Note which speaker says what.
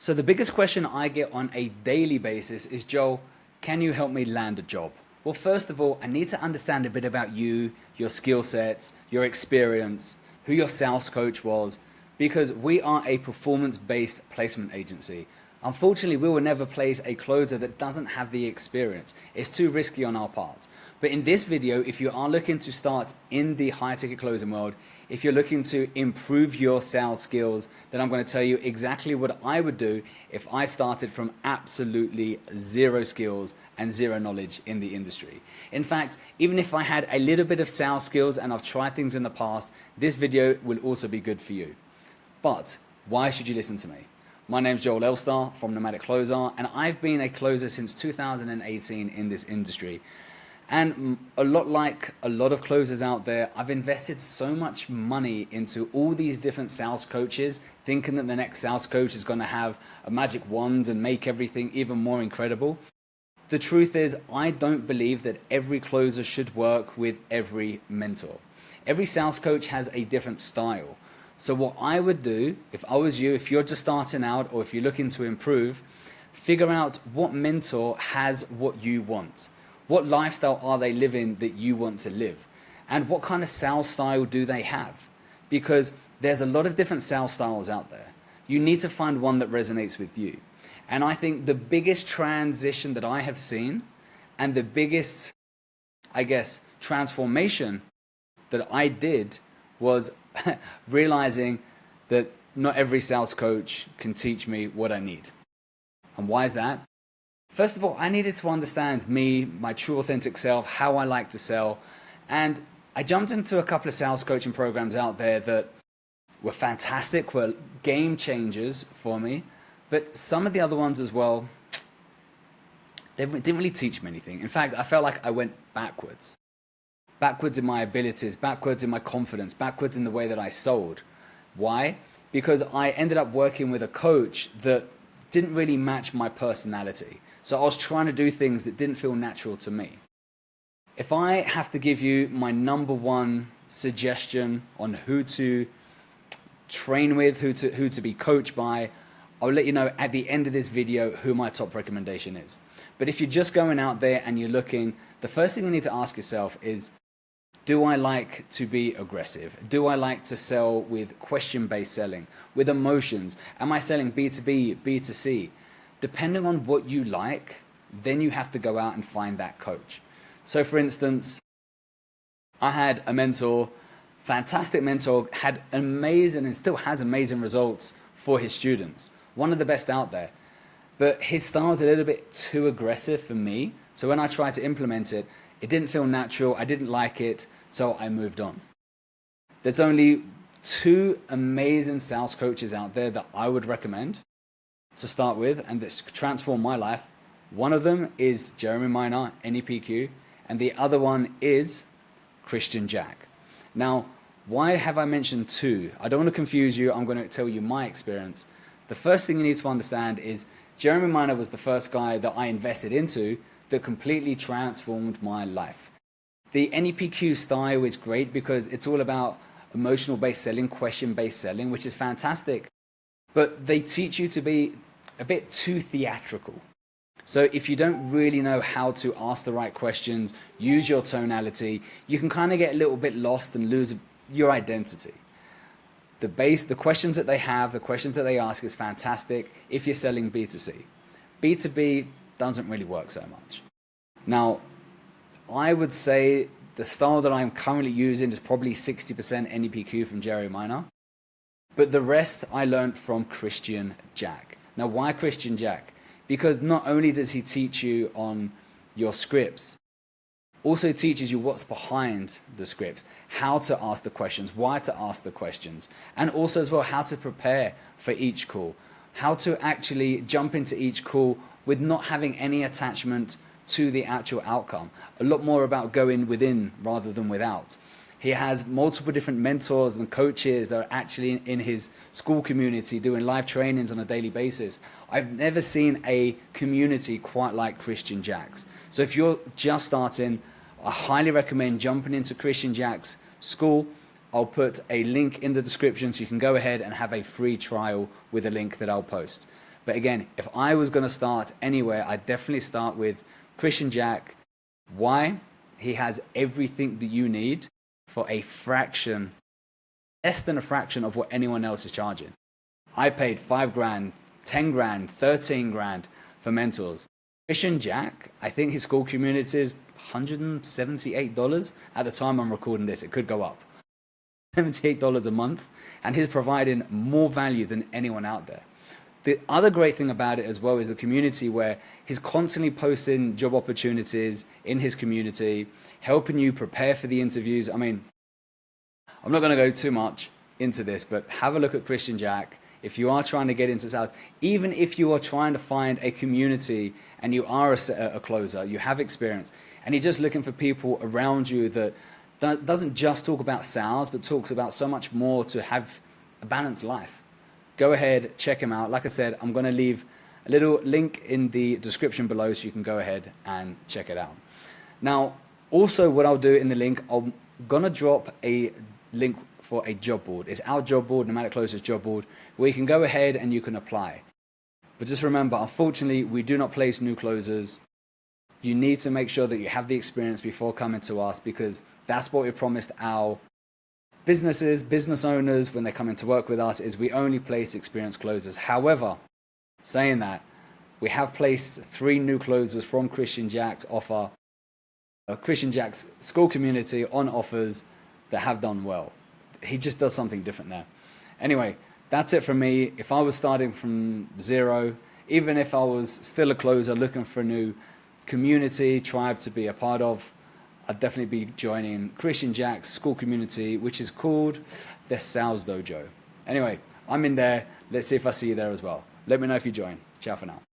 Speaker 1: So the biggest question I get on a daily basis is, Joel, can you help me land a job? Well, first of all, I need to understand a bit about you, your skill sets, your experience, who your sales coach was, because we are a performance-based placement agency. Unfortunately, we will never place a closer that doesn't have the experience. It's too risky on our part. But in this video, if you are looking to start in the high ticket closing world, if you're looking to improve your sales skills, then I'm going to tell you exactly what I would do if I started from absolutely zero skills and zero knowledge in the industry. In fact, even if I had a little bit of sales skills and I've tried things in the past, this video will also be good for you. But why should you listen to me? My name's Joel Elstar from Nomadic Closer, and I've been a closer since 2018 in this industry. And a lot like a lot of closers out there, I've invested so much money into all these different sales coaches, thinking that the next sales coach is going to have a magic wand and make everything even more incredible. The truth is, I don't believe that every closer should work with every mentor. Every sales coach has a different style. So what I would do, if I was you, if you're just starting out or if you're looking to improve, figure out what mentor has what you want. What lifestyle are they living that you want to live? And what kind of sales style do they have? Because there's a lot of different sales styles out there. You need to find one that resonates with you. And I think the biggest transition that I have seen and the biggest, transformation that I did was realizing that not every sales coach can teach me what I need. And why is that? First of all, I needed to understand me, my true authentic self, how I like to sell. And I jumped into a couple of sales coaching programs out there that were fantastic, were game changers for me. But some of the other ones as well, they didn't really teach me anything. In fact, I felt like I went backwards. Backwards in my abilities, backwards in my confidence, backwards in the way that I sold. Why? Because I ended up working with a coach that didn't really match my personality. So I was trying to do things that didn't feel natural to me. If I have to give you my number one suggestion on who to train with, who to be coached by, I'll let you know at the end of this video who my top recommendation is. But if you're just going out there and you're looking, the first thing you need to ask yourself is, do I like to be aggressive? Do I like to sell with question-based selling, with emotions? Am I selling B2B, B2C? Depending on what you like, then you have to go out and find that coach. So for instance, I had a mentor, fantastic mentor, had amazing and still has amazing results for his students. One of the best out there. But his style was a little bit too aggressive for me. So when I tried to implement it, it didn't feel natural. I didn't like it. So I moved on. There's only two amazing sales coaches out there that I would recommend to start with and that's transformed my life. One of them is Jeremy Minor, NEPQ, and the other one is Christian Jack. Now, why have I mentioned two? I don't want to confuse you. I'm going to tell you my experience. The first thing you need to understand is Jeremy Minor was the first guy that I invested into that completely transformed my life. The NEPQ style is great because it's all about emotional-based selling, question-based selling, which is fantastic. But they teach you to be a bit too theatrical. So if you don't really know how to ask the right questions, use your tonality, you can kind of get a little bit lost and lose your identity. The questions that they have, the questions that they ask is fantastic if you're selling B2C. B2B doesn't really work so much. Now, I would say the style that I'm currently using is probably 60% NEPQ from Jerry Minor, but the rest I learned from Christian Jack. Now, why Christian Jack? Because not only does he teach you on your scripts, also teaches you what's behind the scripts, how to ask the questions, why to ask the questions, and also as well how to prepare for each call, how to actually jump into each call with not having any attachment to the actual outcome. A lot more about going within rather than without. He has multiple different mentors and coaches that are actually in his school community doing live trainings on a daily basis. I've never seen a community quite like Christian Jack's. So if you're just starting, I highly recommend jumping into Christian Jack's school. I'll put a link in the description so you can go ahead and have a free trial with a link that I'll post. But again, if I was going to start anywhere, I'd definitely start with Christian Jack. Why? He has everything that you need for a fraction, less than a fraction of what anyone else is charging. I paid 5 grand, 10 grand, 13 grand for mentors. Christian Jack, I think his school community is $178 at the time I'm recording this. It could go up. $78 a month, and he's providing more value than anyone out there. The other great thing about it as well is the community, where he's constantly posting job opportunities in his community, helping you prepare for the interviews. I mean, I'm not going to go too much into this, but have a look at Christian Jack. If you are trying to get into sales, even if you are trying to find a community and you are a closer, you have experience, and you're just looking for people around you that doesn't just talk about sales, but talks about so much more to have a balanced life, go ahead, check him out. Like I said, I'm going to leave a little link in the description below so you can go ahead and check it out. Now, also what I'll do in the link, I'm going to drop a link for a job board. It's our job board, Nomadic Closer's job board, where you can go ahead and you can apply. But just remember, unfortunately, we do not place new closers. You need to make sure that you have the experience before coming to us, because that's what we promised our businesses, business owners, when they come in to work with us, is we only place experienced closers. However, saying that, we have placed 3 new closers from Christian Jack's offer, Christian Jack's school community on offers that have done well. He just does something different there. Anyway, that's it from me. If I was starting from zero, even if I was still a closer looking for a new community, tribe to be a part of, I'd definitely be joining Christian Jack's school community, which is called the Sales Dojo. Anyway, I'm in there. Let's see if I see you there as well. Let me know if you join. Ciao for now.